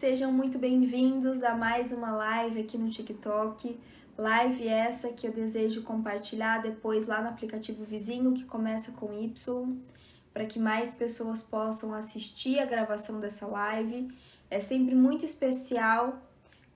sejam muito bem-vindos a mais uma live aqui no TikTok. Live essa que eu desejo compartilhar depois lá no aplicativo vizinho, que começa com Y, para que mais pessoas possam assistir a gravação dessa live. É sempre muito especial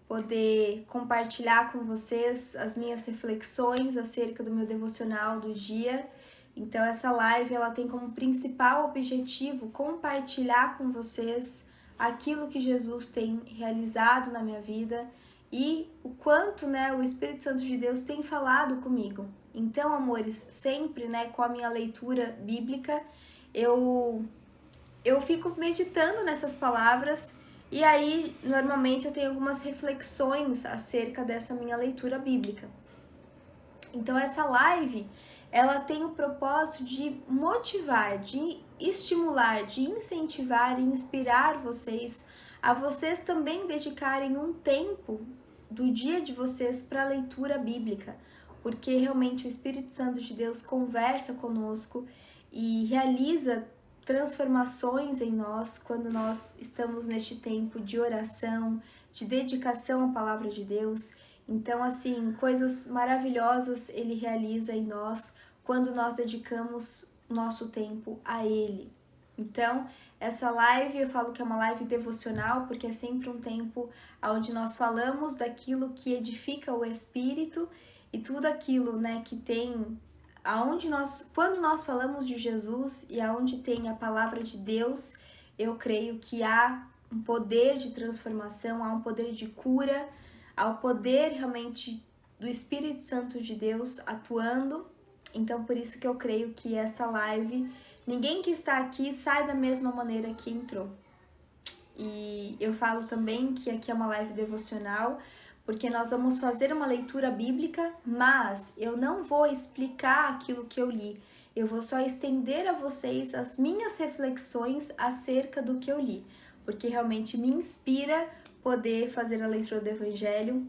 poder compartilhar com vocês as minhas reflexões acerca do meu devocional do dia. Então essa live ela tem como principal objetivo compartilhar com vocês aquilo que Jesus tem realizado na minha vida e o quanto, o Espírito Santo de Deus tem falado comigo. Então, amores, sempre, com a minha leitura bíblica, eu fico meditando nessas palavras e aí, normalmente, eu tenho algumas reflexões acerca dessa minha leitura bíblica. Então, essa live, ela tem o propósito de motivar, de estimular, de incentivar e inspirar vocês a vocês também dedicarem um tempo do dia de vocês para a leitura bíblica, porque realmente o Espírito Santo de Deus conversa conosco e realiza transformações em nós quando nós estamos neste tempo de oração, de dedicação à palavra de Deus. Então, assim, coisas maravilhosas Ele realiza em nós quando nós dedicamos nosso tempo a Ele. Então, essa live, eu falo que é uma live devocional, porque é sempre um tempo onde nós falamos daquilo que edifica o Espírito e tudo aquilo, que tem, quando nós falamos de Jesus e aonde tem a palavra de Deus, eu creio que há um poder de transformação, há um poder de cura, há o poder realmente do Espírito Santo de Deus atuando. Então, por isso que eu creio que esta live, ninguém que está aqui sai da mesma maneira que entrou. E eu falo também que aqui é uma live devocional, porque nós vamos fazer uma leitura bíblica, mas eu não vou explicar aquilo que eu li. Eu vou só estender a vocês as minhas reflexões acerca do que eu li, porque realmente me inspira poder fazer a leitura do Evangelho.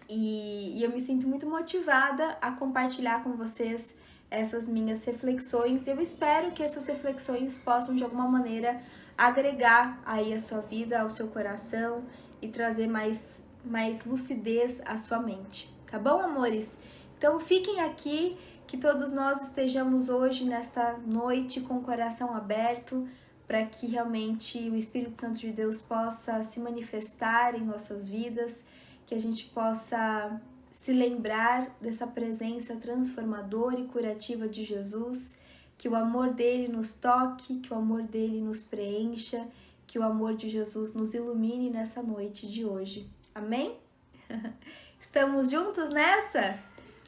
E eu me sinto muito motivada a compartilhar com vocês essas minhas reflexões. Eu espero que essas reflexões possam, de alguma maneira, agregar aí a sua vida, ao seu coração e trazer mais lucidez à sua mente. Tá bom, amores? Então, fiquem aqui, que todos nós estejamos hoje, nesta noite, com o coração aberto, para que realmente o Espírito Santo de Deus possa se manifestar em nossas vidas, que a gente possa se lembrar dessa presença transformadora e curativa de Jesus, que o amor dele nos toque, que o amor dele nos preencha, que o amor de Jesus nos ilumine nessa noite de hoje. Amém? Estamos juntos nessa?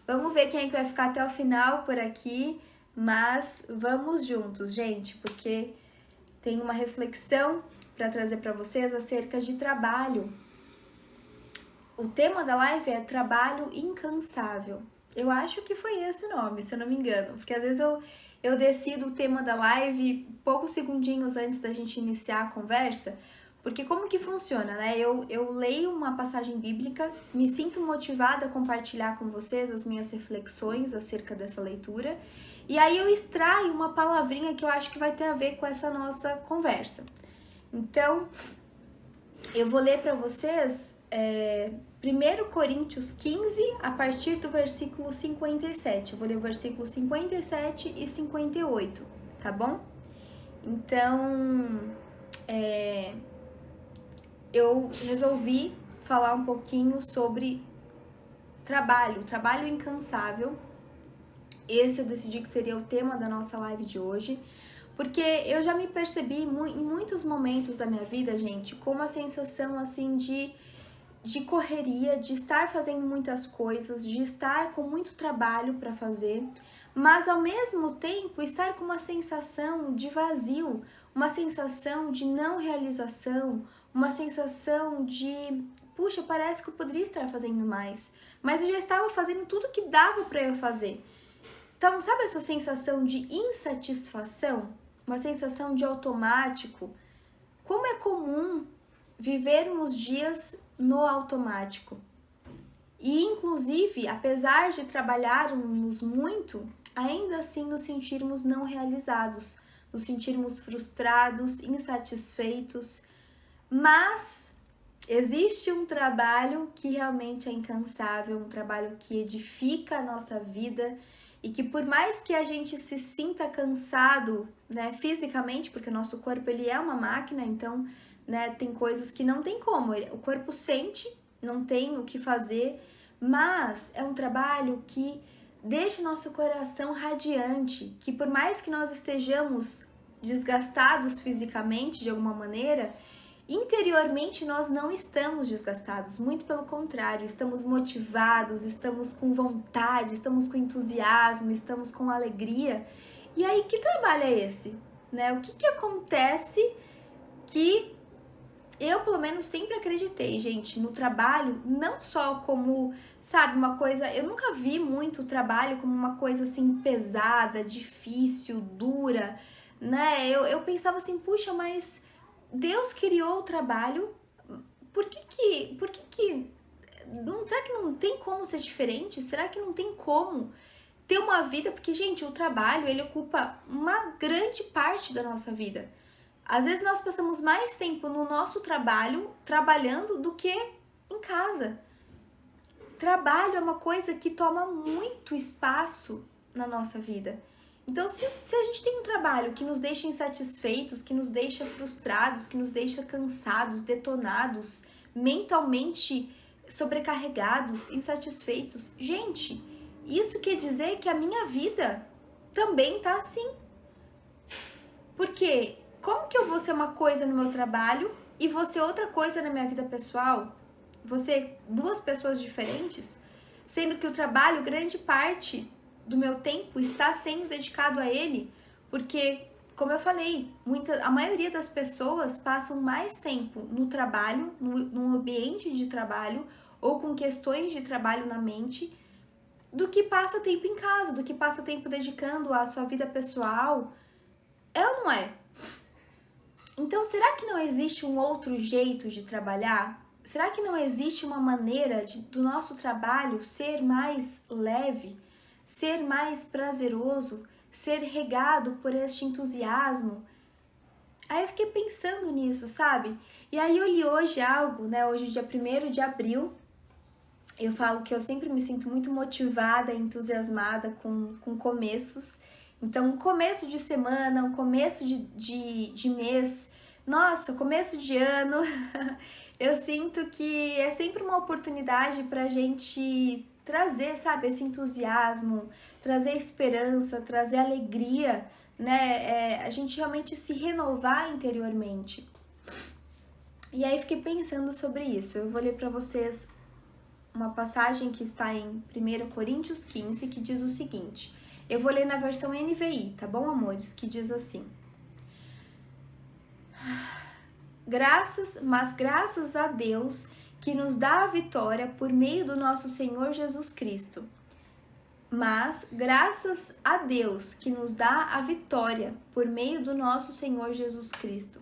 Vamos ver quem é que vai ficar até o final por aqui, mas vamos juntos, gente, porque tem uma reflexão para trazer para vocês acerca de trabalho. O tema da live é trabalho incansável. Eu acho que foi esse o nome, se eu não me engano, porque às vezes eu decido o tema da live poucos segundinhos antes da gente iniciar a conversa, porque como que funciona, Eu leio uma passagem bíblica, me sinto motivada a compartilhar com vocês as minhas reflexões acerca dessa leitura, e aí eu extraio uma palavrinha que eu acho que vai ter a ver com essa nossa conversa. Então, eu vou ler para vocês 1 Coríntios 15, a partir do versículo 57. Eu vou ler o versículo 57 e 58, tá bom? Então, eu resolvi falar um pouquinho sobre trabalho incansável. Esse eu decidi que seria o tema da nossa live de hoje, porque eu já me percebi em muitos momentos da minha vida, gente, com uma sensação assim de correria, de estar fazendo muitas coisas, de estar com muito trabalho para fazer, mas ao mesmo tempo estar com uma sensação de vazio, uma sensação de não realização, uma sensação de, puxa, parece que eu poderia estar fazendo mais, mas eu já estava fazendo tudo que dava para eu fazer. Então, sabe essa sensação de insatisfação? Uma sensação de automático? Como é comum vivermos dias no automático. E, inclusive, apesar de trabalharmos muito, ainda assim nos sentirmos não realizados, nos sentirmos frustrados, insatisfeitos. Mas existe um trabalho que realmente é incansável, um trabalho que edifica a nossa vida e que por mais que a gente se sinta cansado, né, fisicamente, porque o nosso corpo ele é uma máquina, então, né, tem coisas que não tem como, o corpo sente, não tem o que fazer, mas é um trabalho que deixa nosso coração radiante, que por mais que nós estejamos desgastados fisicamente de alguma maneira, interiormente nós não estamos desgastados, muito pelo contrário, estamos motivados, estamos com vontade, estamos com entusiasmo, estamos com alegria. E aí, que trabalho é esse? Né? O que acontece que eu, pelo menos, sempre acreditei, gente, no trabalho, não só como, sabe, uma coisa... Eu nunca vi muito o trabalho como uma coisa, assim, pesada, difícil, dura, né? Eu pensava assim, puxa, mas Deus criou o trabalho, por que não, será que não tem como ser diferente? Será que não tem como ter uma vida? Porque, gente, o trabalho, ele ocupa uma grande parte da nossa vida. Às vezes nós passamos mais tempo no nosso trabalho, trabalhando, do que em casa. Trabalho é uma coisa que toma muito espaço na nossa vida. Então, se a gente tem um trabalho que nos deixa insatisfeitos, que nos deixa frustrados, que nos deixa cansados, detonados, mentalmente sobrecarregados, insatisfeitos, gente, isso quer dizer que a minha vida também tá assim. Porque como que eu vou ser uma coisa no meu trabalho e vou ser outra coisa na minha vida pessoal? Vou ser duas pessoas diferentes? Sendo que o trabalho, grande parte do meu tempo está sendo dedicado a ele, porque, como eu falei, a maioria das pessoas passam mais tempo no trabalho, no ambiente de trabalho, ou com questões de trabalho na mente, do que passa tempo em casa, do que passa tempo dedicando à sua vida pessoal. É ou não é? Então, será que não existe um outro jeito de trabalhar? Será que não existe uma maneira do nosso trabalho ser mais leve, ser mais prazeroso, ser regado por este entusiasmo? Aí eu fiquei pensando nisso, sabe? E aí eu li hoje algo, né? Hoje, dia 1º de abril, eu falo que eu sempre me sinto muito motivada, entusiasmada com começos. Então, um começo de semana, um começo de mês, nossa, começo de ano, eu sinto que é sempre uma oportunidade pra gente trazer, sabe, esse entusiasmo, trazer esperança, trazer alegria, né? A gente realmente se renovar interiormente. E aí fiquei pensando sobre isso. Eu vou ler pra vocês uma passagem que está em 1 Coríntios 15, que diz o seguinte. Eu vou ler na versão NVI, tá bom, amores? Que diz assim. Graças a Deus que nos dá a vitória por meio do nosso Senhor Jesus Cristo. Mas graças a Deus que nos dá a vitória por meio do nosso Senhor Jesus Cristo.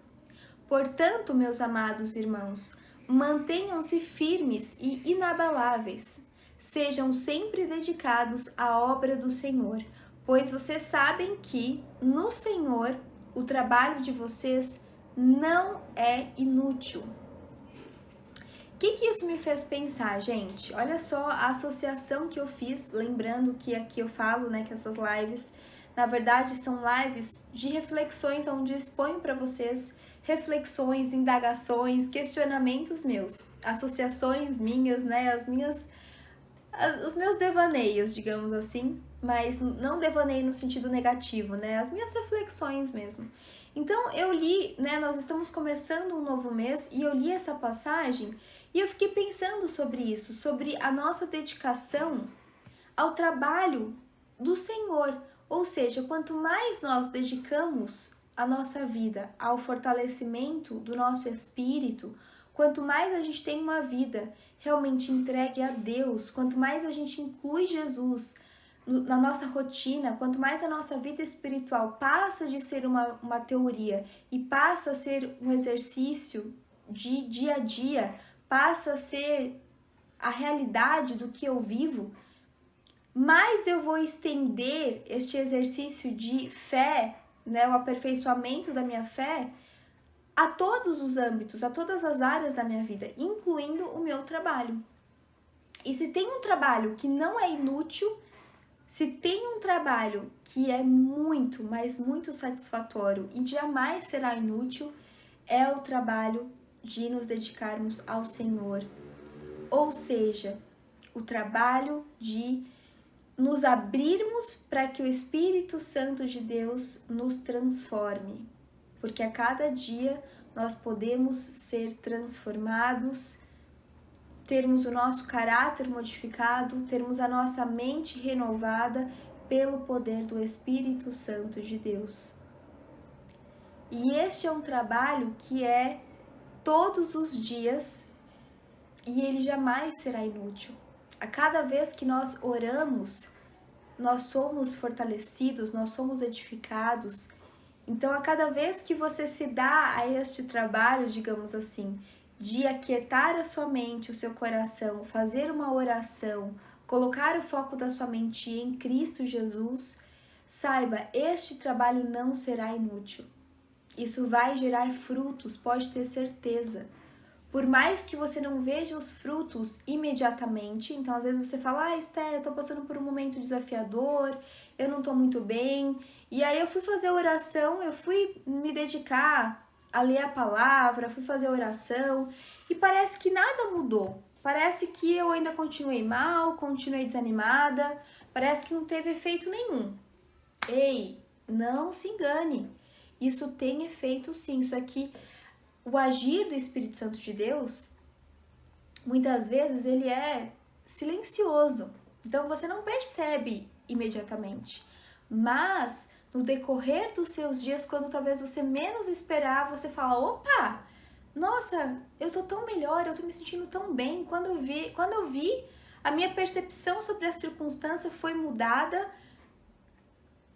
Portanto, meus amados irmãos, mantenham-se firmes e inabaláveis. Sejam sempre dedicados à obra do Senhor, pois vocês sabem que, no Senhor, o trabalho de vocês não é inútil. O que isso me fez pensar, gente? Olha só a associação que eu fiz, lembrando que aqui eu falo, né, que essas lives, na verdade, são lives de reflexões, onde eu exponho para vocês reflexões, indagações, questionamentos meus, associações minhas, né, os meus devaneios, digamos assim, mas não devaneio no sentido negativo, né, as minhas reflexões mesmo. Então eu li, né, nós estamos começando um novo mês e eu li essa passagem e eu fiquei pensando sobre isso, sobre a nossa dedicação ao trabalho do Senhor, ou seja, quanto mais nós dedicamos a nossa vida ao fortalecimento do nosso espírito, quanto mais a gente tem uma vida realmente entregue a Deus, quanto mais a gente inclui Jesus na nossa rotina, quanto mais a nossa vida espiritual passa de ser uma teoria e passa a ser um exercício de dia a dia, passa a ser a realidade do que eu vivo, mais eu vou estender este exercício de fé, né, o aperfeiçoamento da minha fé, a todos os âmbitos, a todas as áreas da minha vida, incluindo o meu trabalho. E se tem um trabalho que não é inútil, se tem um trabalho que é muito, mas muito satisfatório e jamais será inútil, é o trabalho de nos dedicarmos ao Senhor. Ou seja, o trabalho de nos abrirmos para que o Espírito Santo de Deus nos transforme. Porque a cada dia nós podemos ser transformados, termos o nosso caráter modificado, termos a nossa mente renovada pelo poder do Espírito Santo de Deus. E este é um trabalho que é todos os dias e ele jamais será inútil. A cada vez que nós oramos, nós somos fortalecidos, nós somos edificados. Então, a cada vez que você se dá a este trabalho, digamos assim, de aquietar a sua mente, o seu coração, fazer uma oração, colocar o foco da sua mente em Cristo Jesus, saiba, este trabalho não será inútil. Isso vai gerar frutos, pode ter certeza. Por mais que você não veja os frutos imediatamente, então às vezes você fala, Esté, eu tô passando por um momento desafiador, eu não tô muito bem, e aí eu fui fazer oração, eu fui me dedicar a ler a palavra, fui fazer oração, e parece que nada mudou, parece que eu ainda continuei mal, continuei desanimada, parece que não teve efeito nenhum. Ei, não se engane, isso tem efeito sim, isso aqui... O agir do Espírito Santo de Deus, muitas vezes ele é silencioso, então você não percebe imediatamente, mas no decorrer dos seus dias, quando talvez você menos esperar, você fala, opa, nossa, eu tô tão melhor, eu tô me sentindo tão bem, quando eu vi, a minha percepção sobre a circunstância foi mudada,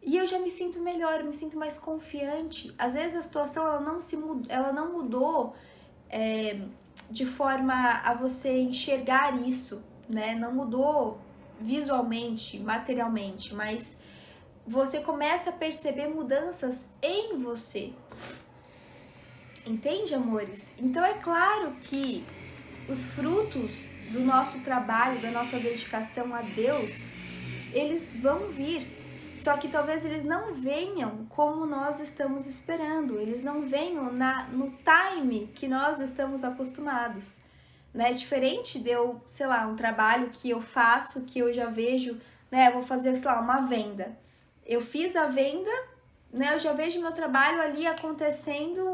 e eu já me sinto melhor, eu me sinto mais confiante. Às vezes a situação ela não mudou de forma a você enxergar isso, né? Não mudou visualmente, materialmente, mas você começa a perceber mudanças em você. Entende, amores? Então é claro que os frutos do nosso trabalho, da nossa dedicação a Deus, eles vão vir. Só que talvez eles não venham como nós estamos esperando, eles não venham no time que nós estamos acostumados, né? Diferente de eu, sei lá, um trabalho que eu faço, que eu já vejo, né? Eu vou fazer, sei lá, uma venda. Eu fiz a venda, né? Eu já vejo meu trabalho ali acontecendo,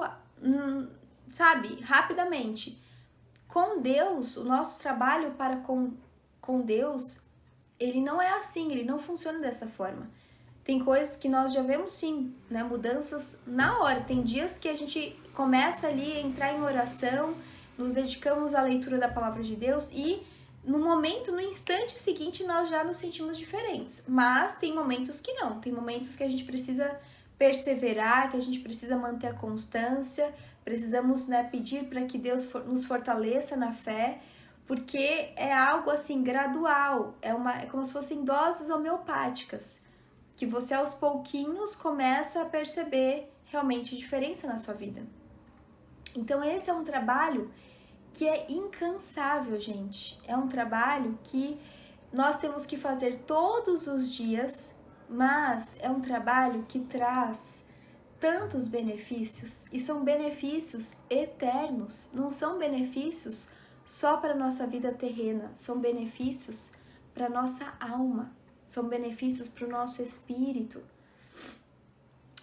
sabe, rapidamente. Com Deus, o nosso trabalho para com Deus, ele não é assim, ele não funciona dessa forma. Tem coisas que nós já vemos sim, né? Mudanças na hora. Tem dias que a gente começa ali a entrar em oração, nos dedicamos à leitura da palavra de Deus e no momento, no instante seguinte, nós já nos sentimos diferentes. Mas tem momentos que não. Tem momentos que a gente precisa perseverar, que a gente precisa manter a constância, precisamos, né, pedir para que Deus nos fortaleça na fé, porque é algo assim gradual, é como se fossem doses homeopáticas, que você aos pouquinhos começa a perceber realmente diferença na sua vida. Então esse é um trabalho que é incansável, gente. É um trabalho que nós temos que fazer todos os dias, mas é um trabalho que traz tantos benefícios e são benefícios eternos, não são benefícios só para a nossa vida terrena, são benefícios para a nossa alma. São benefícios para o nosso espírito.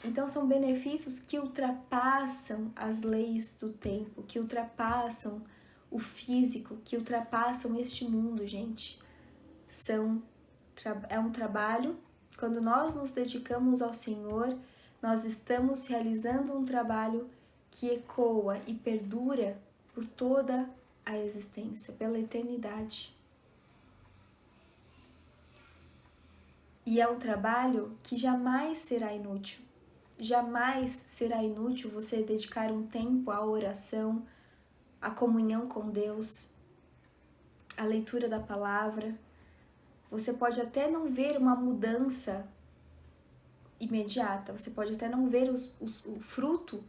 Então, são benefícios que ultrapassam as leis do tempo, que ultrapassam o físico, que ultrapassam este mundo, gente. É um trabalho, quando nós nos dedicamos ao Senhor, nós estamos realizando um trabalho que ecoa e perdura por toda a existência, pela eternidade. E é um trabalho que jamais será inútil. Jamais será inútil você dedicar um tempo à oração, à comunhão com Deus, à leitura da palavra. Você pode até não ver uma mudança imediata, você pode até não ver o fruto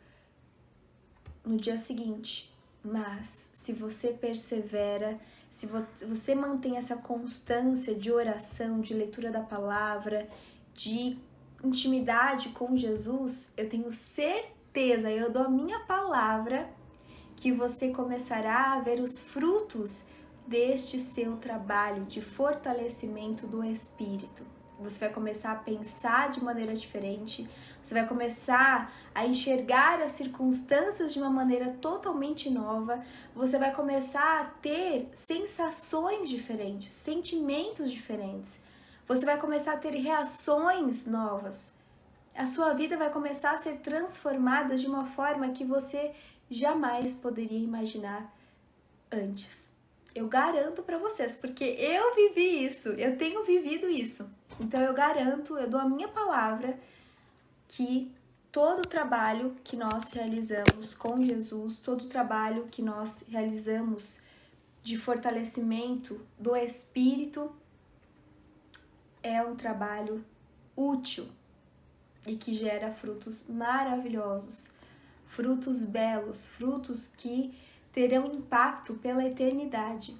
no dia seguinte. Mas se você persevera, se você mantém essa constância de oração, de leitura da palavra, de intimidade com Jesus, eu tenho certeza, eu dou a minha palavra, que você começará a ver os frutos deste seu trabalho de fortalecimento do espírito. Você vai começar a pensar de maneira diferente, você vai começar a enxergar as circunstâncias de uma maneira totalmente nova, você vai começar a ter sensações diferentes, sentimentos diferentes, você vai começar a ter reações novas. A sua vida vai começar a ser transformada de uma forma que você jamais poderia imaginar antes. Eu garanto para vocês, porque eu vivi isso, eu tenho vivido isso. Então eu garanto, eu dou a minha palavra que todo o trabalho que nós realizamos com Jesus, todo o trabalho que nós realizamos de fortalecimento do espírito é um trabalho útil e que gera frutos maravilhosos, frutos belos, frutos que terão impacto pela eternidade.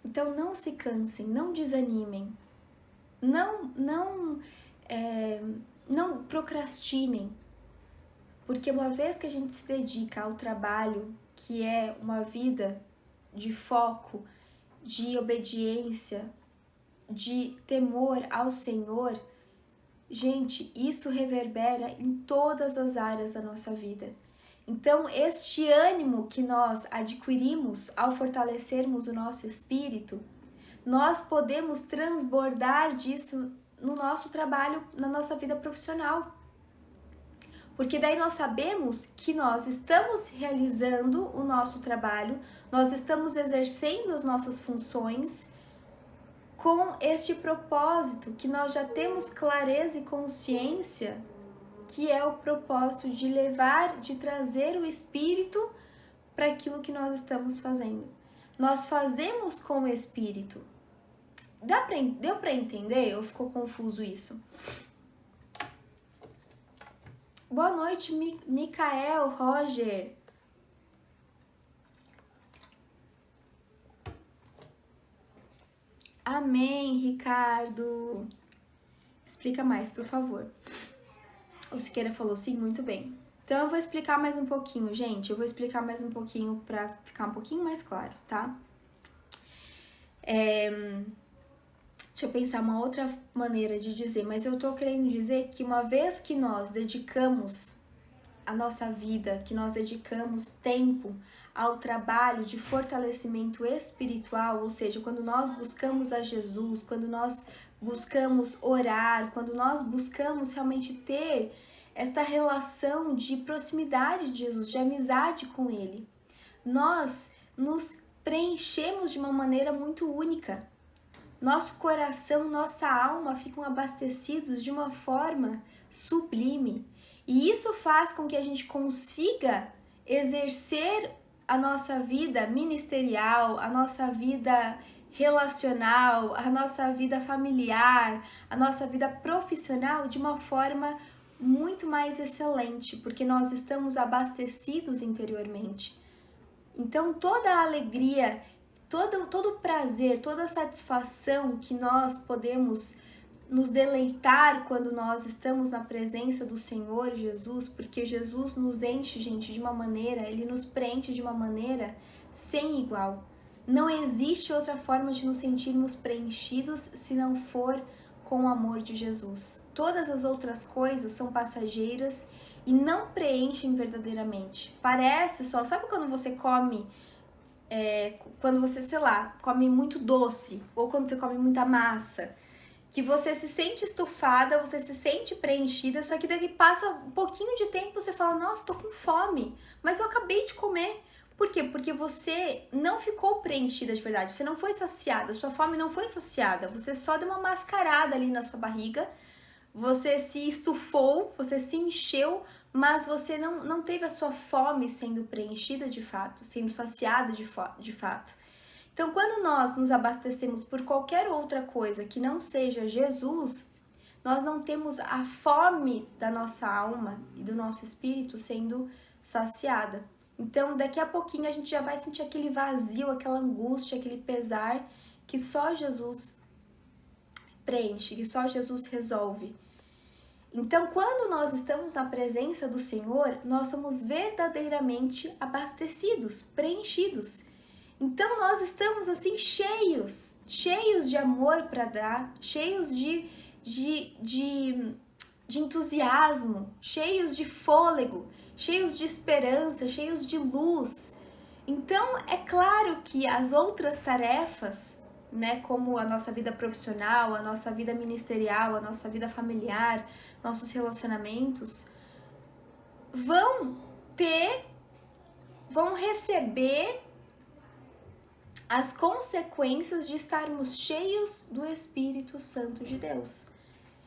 Então não se cansem, não desanimem, não procrastinem, porque uma vez que a gente se dedica ao trabalho, que é uma vida de foco, de obediência, de temor ao Senhor, gente, isso reverbera em todas as áreas da nossa vida. Então, este ânimo que nós adquirimos ao fortalecermos o nosso espírito, nós podemos transbordar disso no nosso trabalho, na nossa vida profissional. Porque daí nós sabemos que nós estamos realizando o nosso trabalho, nós estamos exercendo as nossas funções com este propósito, que nós já temos clareza e consciência, que é o propósito de levar, de trazer o Espírito para aquilo que nós estamos fazendo. Nós fazemos com o Espírito. Deu para entender ou ficou confuso isso? Boa noite, Micael, Roger. Amém, Ricardo. Explica mais, por favor. O Siqueira falou sim, muito bem. Então eu vou explicar mais um pouquinho, gente. Eu vou explicar mais um pouquinho para ficar um pouquinho mais claro, tá? Deixa eu pensar uma outra maneira de dizer, mas eu tô querendo dizer que uma vez que nós dedicamos a nossa vida, que nós dedicamos tempo ao trabalho de fortalecimento espiritual, ou seja, quando nós buscamos a Jesus, quando nós buscamos orar, quando nós buscamos realmente ter esta relação de proximidade de Jesus, de amizade com Ele, nós nos preenchemos de uma maneira muito única. Nosso coração, nossa alma ficam abastecidos de uma forma sublime. E isso faz com que a gente consiga exercer a nossa vida ministerial, a nossa vida relacional, a nossa vida familiar, a nossa vida profissional de uma forma muito mais excelente, porque nós estamos abastecidos interiormente. Então toda a alegria, todo o prazer, toda a satisfação que nós podemos nos deleitar quando nós estamos na presença do Senhor Jesus, porque Jesus nos enche, gente, de uma maneira, Ele nos preenche de uma maneira sem igual. Não existe outra forma de nos sentirmos preenchidos se não for com o amor de Jesus. Todas as outras coisas são passageiras e não preenchem verdadeiramente. Parece só, sabe quando você come, quando você, sei lá, come muito doce, ou quando você come muita massa, que você se sente estufada, você se sente preenchida, só que daqui passa um pouquinho de tempo, você fala, nossa, tô com fome, mas eu acabei de comer. Por quê? Porque você não ficou preenchida de verdade, você não foi saciada, sua fome não foi saciada, você só deu uma mascarada ali na sua barriga, você se estufou, você se encheu, mas você não teve a sua fome sendo preenchida de fato, sendo saciada de fato. Então, quando nós nos abastecemos por qualquer outra coisa que não seja Jesus, nós não temos a fome da nossa alma e do nosso espírito sendo saciada. Então, daqui a pouquinho a gente já vai sentir aquele vazio, aquela angústia, aquele pesar que só Jesus preenche, que só Jesus resolve. Então, quando nós estamos na presença do Senhor, nós somos verdadeiramente abastecidos, preenchidos. Então, nós estamos assim cheios de amor para dar, cheios de entusiasmo, cheios de fôlego, cheios de esperança, cheios de luz. Então, é claro que as outras tarefas, né, como a nossa vida profissional, a nossa vida ministerial, a nossa vida familiar, nossos relacionamentos, vão receber as consequências de estarmos cheios do Espírito Santo de Deus.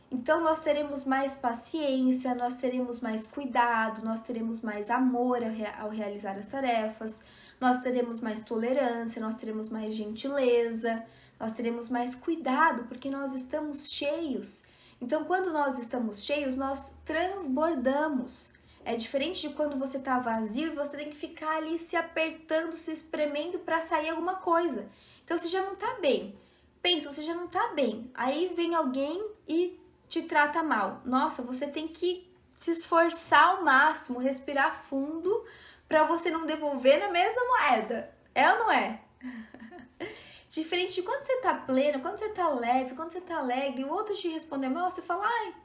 Então, nós teremos mais paciência, nós teremos mais cuidado, nós teremos mais amor ao realizar as tarefas, nós teremos mais tolerância, nós teremos mais gentileza, nós teremos mais cuidado, porque nós estamos cheios. Então, quando nós estamos cheios, nós transbordamos. É diferente de quando você está vazio e você tem que ficar ali se apertando, se espremendo para sair alguma coisa. Então, você já não está bem. Pensa, você já não está bem. Aí vem alguém e te trata mal. Nossa, você tem que se esforçar ao máximo, respirar fundo para você não devolver na mesma moeda. É ou não é? Diferente de quando você tá pleno, quando você tá leve, quando você tá alegre, o outro te responder mal, você fala, ai,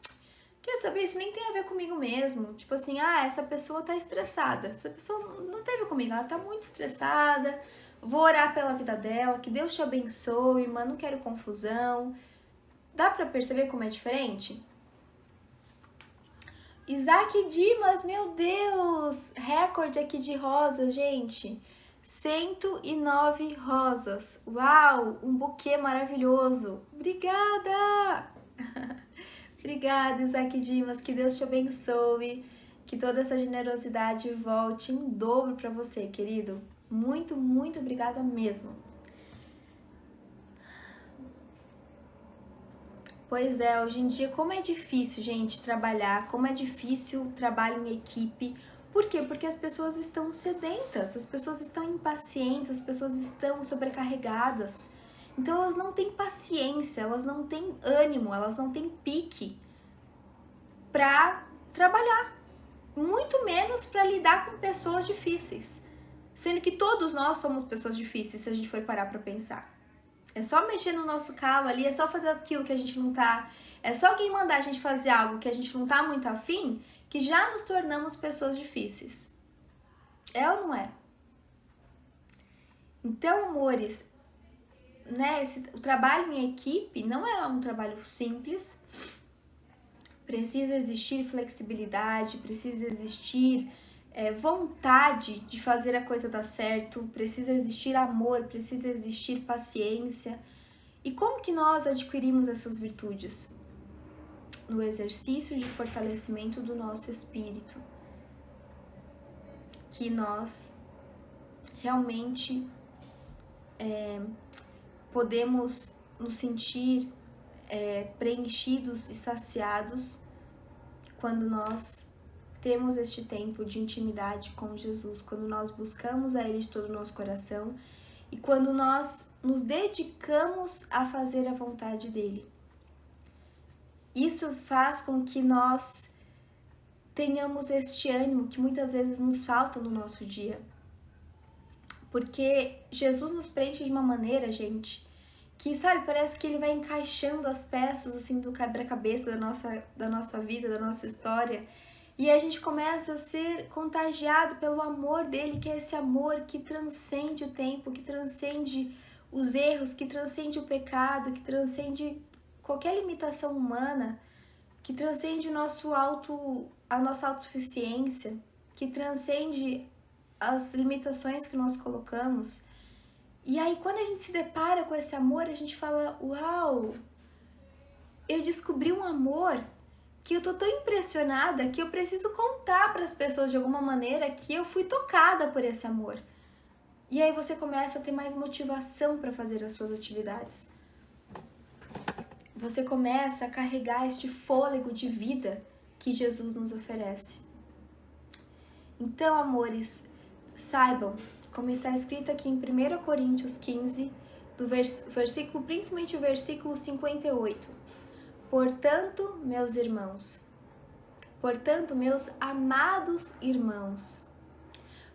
quer saber, isso nem tem a ver comigo mesmo. Tipo assim, essa pessoa tá estressada. Essa pessoa não teve comigo, ela tá muito estressada. Vou orar pela vida dela, que Deus te abençoe, mas não quero confusão. Dá pra perceber como é diferente? Isaac Dimas, meu Deus! Recorde aqui de rosas, gente. 109 rosas. Uau! Um buquê maravilhoso. Obrigada! Obrigada, Isaac Dimas. Que Deus te abençoe. Que toda essa generosidade volte em dobro para você, querido. Muito, muito obrigada mesmo. Pois é, hoje em dia, como é difícil, gente, trabalhar, como é difícil o trabalho em equipe. Por quê? Porque as pessoas estão sedentas, as pessoas estão impacientes, as pessoas estão sobrecarregadas. Então, elas não têm paciência, elas não têm ânimo, elas não têm pique para trabalhar. Muito menos para lidar com pessoas difíceis. Sendo que todos nós somos pessoas difíceis, se a gente for parar para pensar. É só mexer no nosso calo ali, é só fazer aquilo que a gente não tá... É só alguém mandar a gente fazer algo que a gente não tá muito afim, que já nos tornamos pessoas difíceis. É ou não é? Então, amores, né, o trabalho em equipe não é um trabalho simples. Precisa existir flexibilidade, precisa existir vontade de fazer a coisa dar certo, precisa existir amor, precisa existir paciência. E como que nós adquirimos essas virtudes? No exercício de fortalecimento do nosso espírito, que nós realmente podemos nos sentir preenchidos e saciados quando nós temos este tempo de intimidade com Jesus, quando nós buscamos a Ele de todo o nosso coração e quando nós nos dedicamos a fazer a vontade dEle. Isso faz com que nós tenhamos este ânimo que muitas vezes nos falta no nosso dia. Porque Jesus nos preenche de uma maneira, gente, que, sabe, parece que Ele vai encaixando as peças, assim, do quebra-cabeça da nossa vida, da nossa história. E a gente começa a ser contagiado pelo amor dele, que é esse amor que transcende o tempo, que transcende os erros, que transcende o pecado, que transcende qualquer limitação humana, que transcende a nossa autossuficiência, que transcende as limitações que nós colocamos. E aí, quando a gente se depara com esse amor, a gente fala, uau, eu descobri um amor que eu tô tão impressionada que eu preciso contar para as pessoas de alguma maneira que eu fui tocada por esse amor. E aí você começa a ter mais motivação para fazer as suas atividades. você começa a carregar este fôlego de vida que Jesus nos oferece. Então, amores, saibam, como está escrito aqui em 1 Coríntios 15, do versículo, principalmente o versículo 58. Portanto, meus amados irmãos,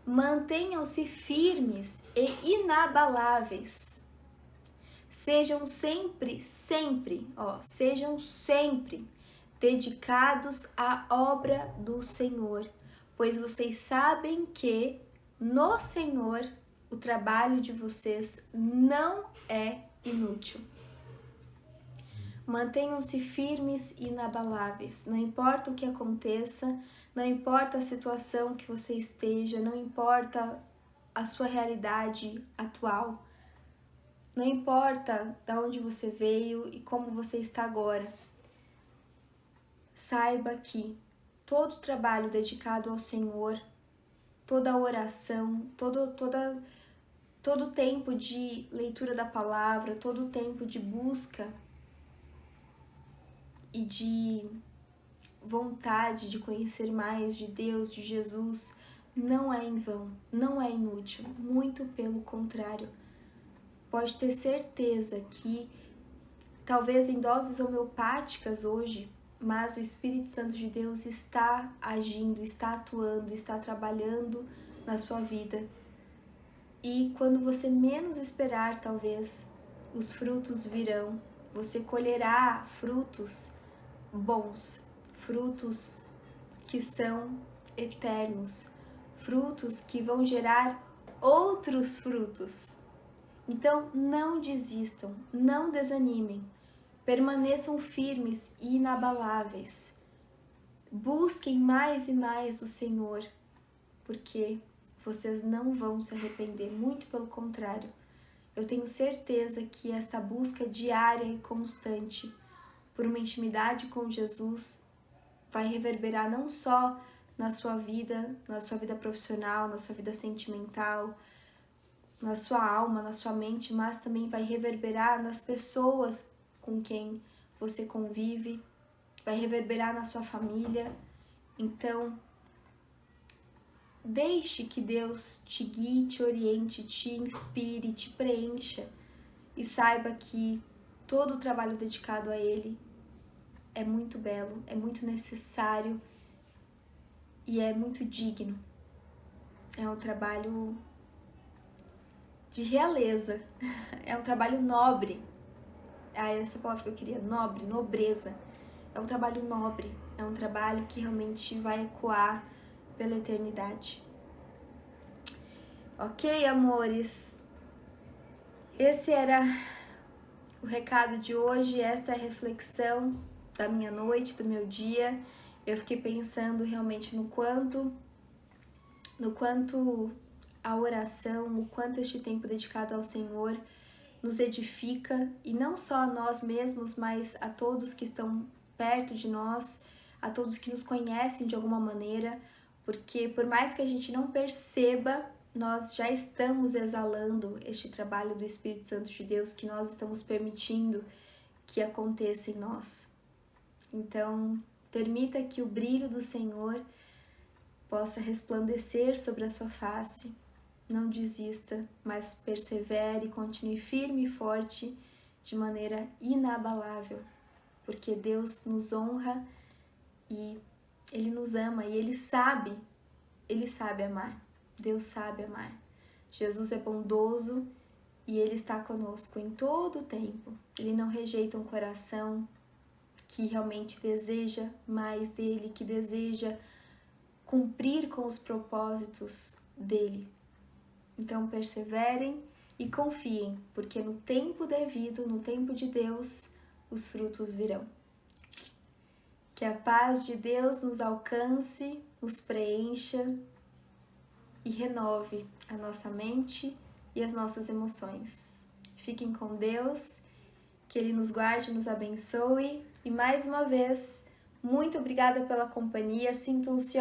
mantenham-se firmes e inabaláveis. Sejam sempre dedicados à obra do Senhor, pois vocês sabem que no Senhor o trabalho de vocês não é inútil. Mantenham-se firmes e inabaláveis, não importa o que aconteça, não importa a situação que você esteja, não importa a sua realidade atual, não importa de onde você veio e como você está agora. Saiba que todo trabalho dedicado ao Senhor, toda oração, todo tempo de leitura da palavra, todo tempo de busca e de vontade de conhecer mais de Deus, de Jesus, não é em vão, não é inútil, muito pelo contrário. Pode ter certeza que, talvez em doses homeopáticas hoje, mas o Espírito Santo de Deus está agindo, está atuando, está trabalhando na sua vida. E quando você menos esperar, talvez, os frutos virão. Você colherá frutos bons, frutos que são eternos, frutos que vão gerar outros frutos. Então, não desistam, não desanimem, permaneçam firmes e inabaláveis. Busquem mais e mais o Senhor, porque vocês não vão se arrepender, muito pelo contrário. Eu tenho certeza que esta busca diária e constante por uma intimidade com Jesus vai reverberar não só na sua vida profissional, na sua vida sentimental, na sua alma, na sua mente, mas também vai reverberar nas pessoas com quem você convive, vai reverberar na sua família. Então, deixe que Deus te guie, te oriente, te inspire, te preencha e saiba que todo o trabalho dedicado a Ele é muito belo, é muito necessário e é muito digno. É um trabalho de realeza, é um trabalho nobre. Essa palavra que eu queria, nobre, nobreza. É um trabalho nobre, é um trabalho que realmente vai ecoar pela eternidade. Ok, amores? Esse era o recado de hoje, esta é a reflexão da minha noite, do meu dia. Eu fiquei pensando realmente no quanto a oração, o quanto este tempo dedicado ao Senhor nos edifica, e não só a nós mesmos, mas a todos que estão perto de nós, a todos que nos conhecem de alguma maneira, porque por mais que a gente não perceba, nós já estamos exalando este trabalho do Espírito Santo de Deus, que nós estamos permitindo que aconteça em nós. Então, permita que o brilho do Senhor possa resplandecer sobre a sua face. Não desista, mas persevere, continue firme e forte de maneira inabalável, porque Deus nos honra e Ele nos ama e Ele sabe amar. Deus sabe amar. Jesus é bondoso e Ele está conosco em todo o tempo. Ele não rejeita um coração que realmente deseja mais dele, que deseja cumprir com os propósitos dele. Então perseverem e confiem, porque no tempo devido, no tempo de Deus, os frutos virão. Que a paz de Deus nos alcance, nos preencha e renove a nossa mente e as nossas emoções. Fiquem com Deus, que Ele nos guarde, nos abençoe e mais uma vez, muito obrigada pela companhia. Sintam-se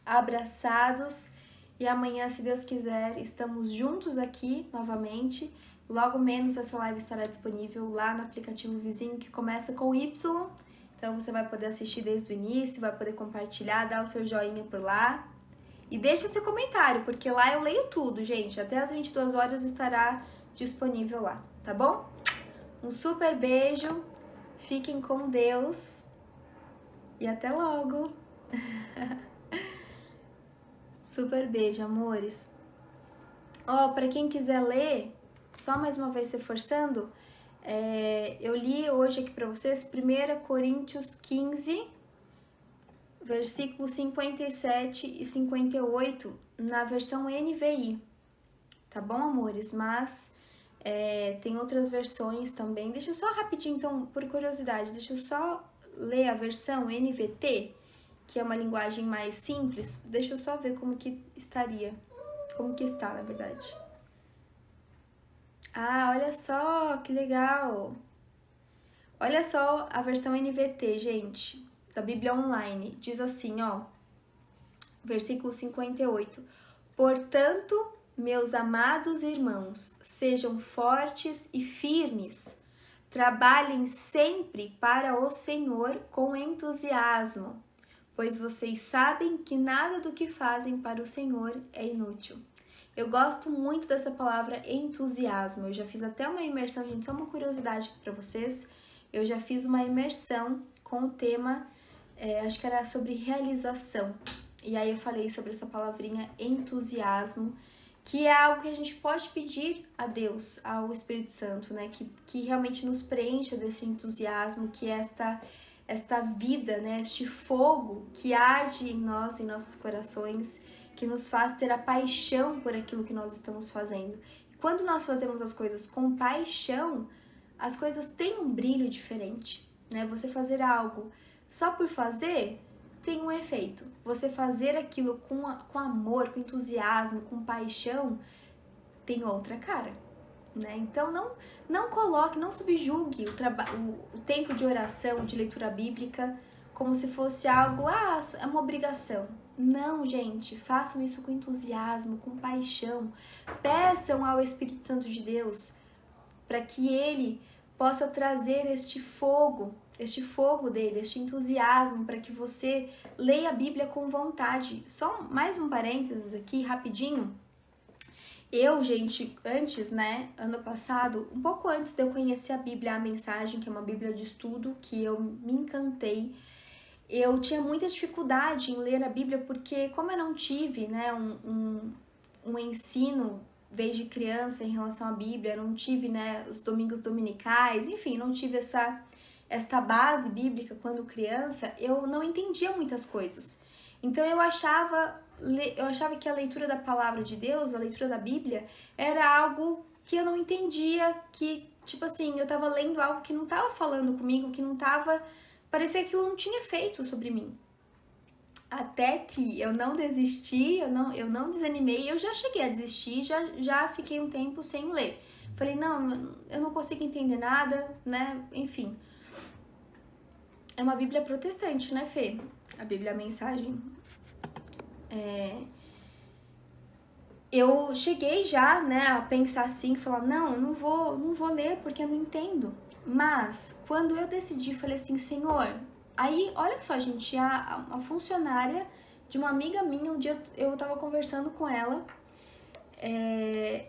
abraçados e amanhã, se Deus quiser, estamos juntos aqui novamente, Logo menos essa live estará disponível lá no aplicativo vizinho que começa com Y. Então você vai poder assistir desde o início, vai poder compartilhar, dar o seu joinha por lá. E deixa seu comentário, porque lá eu leio tudo, gente. Até às 22 horas estará disponível lá, tá bom? Um super beijo, fiquem com Deus e até logo! Super beijo, amores! Ó, pra quem quiser ler, só mais uma vez reforçando, eu li hoje aqui pra vocês 1 Coríntios 15, versículos 57 e 58, na versão NVI, tá bom, amores? Mas tem outras versões também. Deixa eu só rapidinho, então, por curiosidade, deixa eu só ler a versão NVT, que é uma linguagem mais simples. Deixa eu só ver como que estaria, como que está, na verdade. Ah, olha só, que legal! Olha só a versão NVT, gente, da Bíblia Online. Diz assim, ó, versículo 58. Portanto, meus amados irmãos, sejam fortes e firmes. Trabalhem sempre para o Senhor com entusiasmo, pois vocês sabem que nada do que fazem para o Senhor é inútil. Eu gosto muito dessa palavra entusiasmo. Eu já fiz até uma imersão, gente, só uma curiosidade aqui para vocês. Eu já fiz uma imersão com o tema, acho que era sobre realização. E aí eu falei sobre essa palavrinha entusiasmo, que é algo que a gente pode pedir a Deus, ao Espírito Santo, né? Que realmente nos preencha desse entusiasmo, que é esta vida, né? Este fogo que arde em nós, em nossos corações, que nos faz ter a paixão por aquilo que nós estamos fazendo. E quando nós fazemos as coisas com paixão, as coisas têm um brilho diferente, né? Você fazer algo só por fazer tem um efeito. Você fazer aquilo com amor, com entusiasmo, com paixão, tem outra cara, né? Então não coloque, não subjugue o tempo de oração, de leitura bíblica, como se fosse algo, é uma obrigação. Não, gente, façam isso com entusiasmo, com paixão. Peçam ao Espírito Santo de Deus para que Ele possa trazer este fogo dele, este entusiasmo, para que você leia a Bíblia com vontade. Só mais um parênteses aqui, rapidinho. Eu, gente, antes, né, ano passado, um pouco antes de eu conhecer a Bíblia, a Mensagem, que é uma Bíblia de estudo, que eu me encantei, eu tinha muita dificuldade em ler a Bíblia, porque como eu não tive, né, um ensino desde criança em relação à Bíblia, não tive, né, os domingos dominicais, enfim, não tive esta base bíblica quando criança, eu não entendia muitas coisas. Então eu achava que a leitura da palavra de Deus, a leitura da Bíblia, era algo que eu não entendia, que, tipo assim, eu tava lendo algo que não tava falando comigo, que não tava... Parecia que aquilo não tinha efeito sobre mim. Até que eu não desisti, eu não desanimei, eu já cheguei a desistir, já fiquei um tempo sem ler. Falei, não, eu não consigo entender nada, né, enfim. É uma Bíblia protestante, né, Fê? A Bíblia, a Mensagem. Eu cheguei já, né, a pensar assim, falar, não, eu não vou ler porque eu não entendo. Mas, quando eu decidi, falei assim, Senhor... Aí, olha só, gente, uma funcionária de uma amiga minha, um dia eu tava conversando com ela,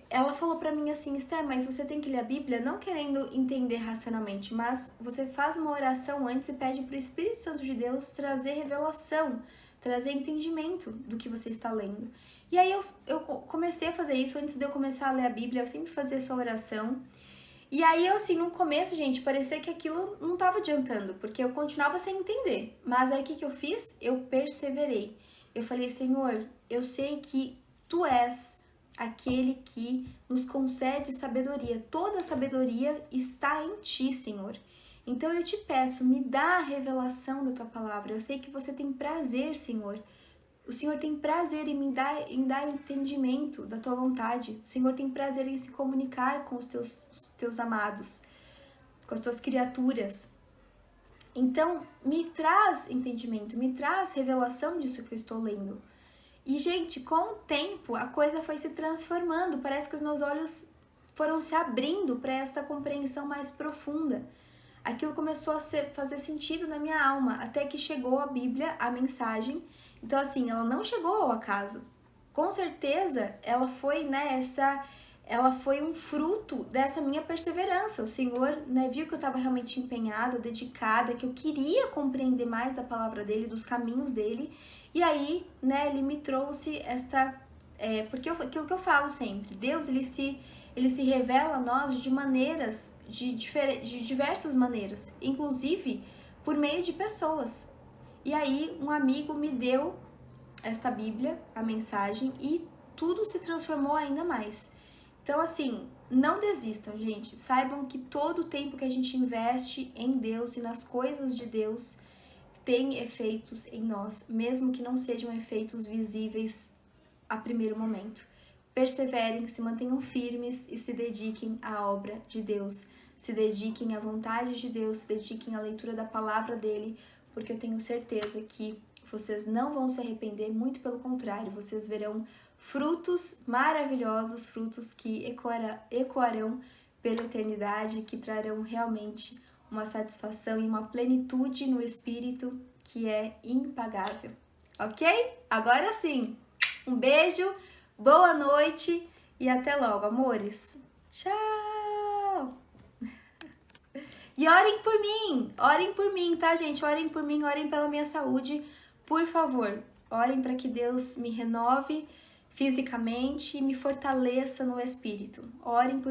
ela falou pra mim assim, Esté, mas você tem que ler a Bíblia não querendo entender racionalmente, mas você faz uma oração antes e pede pro Espírito Santo de Deus trazer revelação, trazer entendimento do que você está lendo. E aí eu comecei a fazer isso antes de eu começar a ler a Bíblia, eu sempre fazia essa oração. E aí, eu, assim, no começo, gente, parecia que aquilo não tava adiantando, porque eu continuava sem entender. Mas aí, o que eu fiz? Eu perseverei. Eu falei, Senhor, eu sei que Tu és aquele que nos concede sabedoria. Toda a sabedoria está em Ti, Senhor. Então, eu te peço, me dá a revelação da Tua palavra. Eu sei que Você tem prazer, Senhor. O Senhor tem prazer em dar entendimento da Tua vontade. O Senhor tem prazer em se comunicar com os teus amados, com as Tuas criaturas. Então, me traz entendimento, me traz revelação disso que eu estou lendo. E, gente, com o tempo, a coisa foi se transformando. Parece que os meus olhos foram se abrindo para esta compreensão mais profunda. Aquilo começou a fazer sentido na minha alma, até que chegou a Bíblia, a mensagem. Então, assim, ela não chegou ao acaso. Com certeza, ela foi, ela foi um fruto dessa minha perseverança. O Senhor, viu que eu estava realmente empenhada, dedicada, que eu queria compreender mais da palavra dele, dos caminhos dele. E aí, ele me trouxe esta... porque aquilo que eu falo sempre, Deus, ele se revela a nós de maneiras, de diversas maneiras, inclusive por meio de pessoas. E aí um amigo me deu esta Bíblia, a mensagem, e tudo se transformou ainda mais. Então, assim, não desistam, gente. Saibam que todo o tempo que a gente investe em Deus e nas coisas de Deus tem efeitos em nós, mesmo que não sejam efeitos visíveis a primeiro momento. Perseverem, se mantenham firmes e se dediquem à obra de Deus. Se dediquem à vontade de Deus, se dediquem à leitura da palavra dele, porque eu tenho certeza que vocês não vão se arrepender, muito pelo contrário, vocês verão frutos maravilhosos, frutos que ecoarão pela eternidade, que trarão realmente uma satisfação e uma plenitude no espírito que é impagável. Ok? Agora sim, um beijo, boa noite e até logo, amores. Tchau! E orem por mim, tá, gente? Orem por mim, orem pela minha saúde, por favor. Orem para que Deus me renove fisicamente e me fortaleça no espírito. Orem por